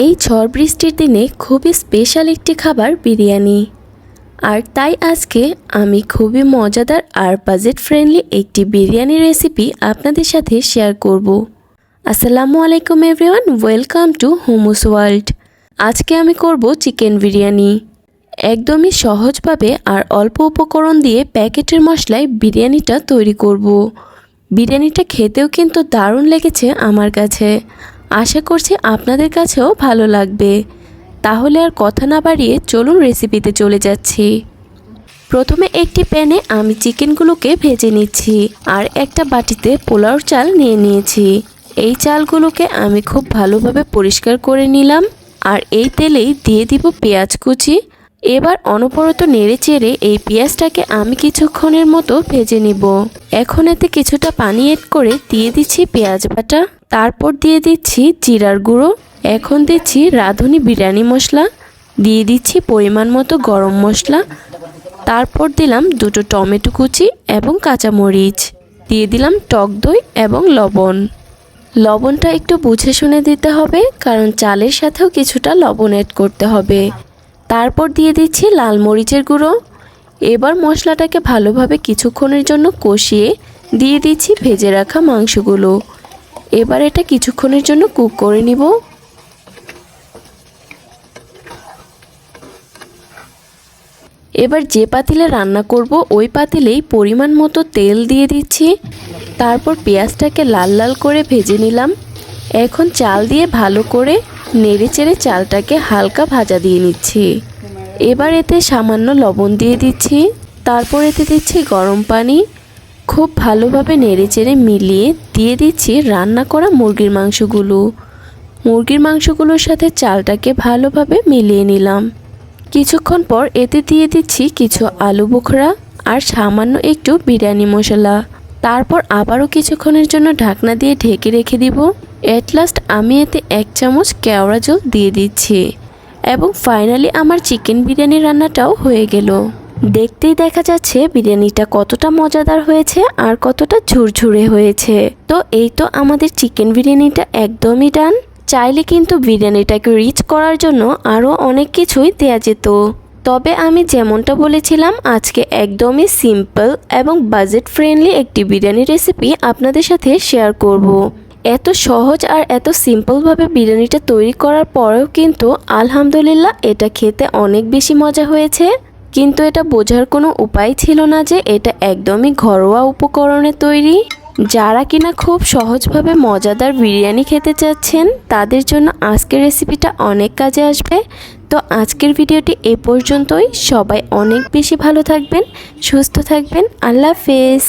এই ঝড় বৃষ্টির দিনে খুবই স্পেশাল একটি খাবার বিরিয়ানি। আর তাই আজকে আমি খুবই মজাদার আর বাজেট ফ্রেন্ডলি একটি বিরিয়ানি রেসিপি আপনাদের সাথে শেয়ার করব। আসসালামু আলাইকুম everyone, welcome to hummus world. আজকে আমি করব চিকেন বিরিয়ানি। একদমই সহজভাবে আর অল্প উপকরণ দিয়ে প্যাকেটের মশলায় বিরিয়ানিটা তৈরি করব। বিরিয়ানিটা খেতেও কিন্তু দারুণ লেগেছে আমার কাছে। আশা করছি আপনাদের কাছেও ভালো লাগবে। তাহলে আর কথা না বাড়িয়ে চলুন রেসিপিতে চলে যাচ্ছি। প্রথমে একটি প্যানে আমি চিকেনগুলোকে ভেজে নিচ্ছি আর একটা বাটিতে পোলাওর চাল নিয়ে নিয়েছি। এই চালগুলোকে আমি খুব ভালোভাবে পরিষ্কার করে নিলাম আর এই তেলেই দিয়ে দিব পেঁয়াজ কুচি। এবার অনবরত নেড়ে চেড়ে এই পেঁয়াজটাকে আমি কিছুক্ষণের মতো ভেজে নিব। এখন এতে কিছুটা পানি এড করে দিয়ে দিচ্ছি পেঁয়াজ বাটা, তারপর দিয়ে দিচ্ছি জিরার গুঁড়ো, এখন দিচ্ছি রাঁধুনি বিরিয়ানি মশলা, দিয়ে দিচ্ছি পরিমাণ মতো গরম মশলা, তারপর দিলাম দুটো টমেটো কুচি এবং কাঁচামরিচ, দিয়ে দিলাম টক দই এবং লবণ। লবণটা একটু বুঝে শুনে দিতে হবে, কারণ চালের সাথেও কিছুটা লবণ অ্যাড করতে হবে। তারপর দিয়ে দিচ্ছি লাল মরিচের গুঁড়ো। এবার মশলাটাকে ভালোভাবে কিছুক্ষণের জন্য কষিয়ে দিয়ে দিচ্ছি ভেজে রাখা মাংসগুলো। এবার এটা কিছুক্ষণের জন্য কুক করে নিব। এবার যে পাতিলে রান্না করব ওই পাতিলেই পরিমাণ মতো তেল দিয়ে দিচ্ছি। তারপর পেঁয়াজটাকে লাল লাল করে ভেজে নিলাম। এখন চাল দিয়ে ভালো করে নেড়েচেড়ে চালটাকে হালকা ভাজা দিয়ে নিচ্ছি। এবার এতে সামান্য লবণ দিয়ে দিচ্ছি, তারপর এতে দিচ্ছি গরম পানি। খুব ভালোভাবে নেড়েচেড়ে মিলিয়ে দিয়ে দিচ্ছি রান্না করা মুরগির মাংসগুলো। মুরগির মাংসগুলোর সাথে চালটাকে ভালোভাবে মিলিয়ে নিলাম। কিছুক্ষণ পর এতে দিয়ে দিচ্ছি কিছু আলু বোখরা আর সামান্য একটু বিরিয়ানি মশলা। তারপর আবারও কিছুক্ষণের জন্য ঢাকনা দিয়ে ঢেকে রেখে দিব। এট লাস্ট আমি এতে 1 চামচ কেওড়া জল দিয়ে দিচ্ছি এবং ফাইনালি আমার চিকেন বিরিয়ানি রান্নাটাও হয়ে গেল। দেখতেই দেখা যাচ্ছে বিরিয়ানিটা কতটা মজাদার হয়েছে আর কতটা ঝুরঝুরে হয়েছে। তো এই তো আমাদের চিকেন বিরিয়ানিটা একদমই ডান। চাইলে কিন্তু বিরিয়ানিটাকে রিচ করার জন্য আরও অনেক কিছুই দেয়া যেত, তবে আমি যেমনটা বলেছিলাম আজকে একদমই সিম্পল এবং বাজেট ফ্রেন্ডলি একটি বিরিয়ানি রেসিপি আপনাদের সাথে শেয়ার করব। এত সহজ আর এত সিম্পলভাবে বিরিয়ানিটা তৈরি করার পরেও কিন্তু আলহামদুলিল্লাহ এটা খেতে অনেক বেশি মজা হয়েছে। কিন্তু এটা বোঝার কোনো উপায় ছিল না যে এটা একদমই ঘরোয়া উপকরণে তৈরি। যারা কিনা খুব সহজভাবে মজাদার বিরিয়ানি খেতে চাচ্ছেন তাদের জন্য আজকের রেসিপিটা অনেক কাজে আসবে। তো আজকের ভিডিওটি এ পর্যন্তই। সবাই অনেক বেশি ভালো থাকবেন, সুস্থ থাকবেন। আল্লাহ হাফেজ।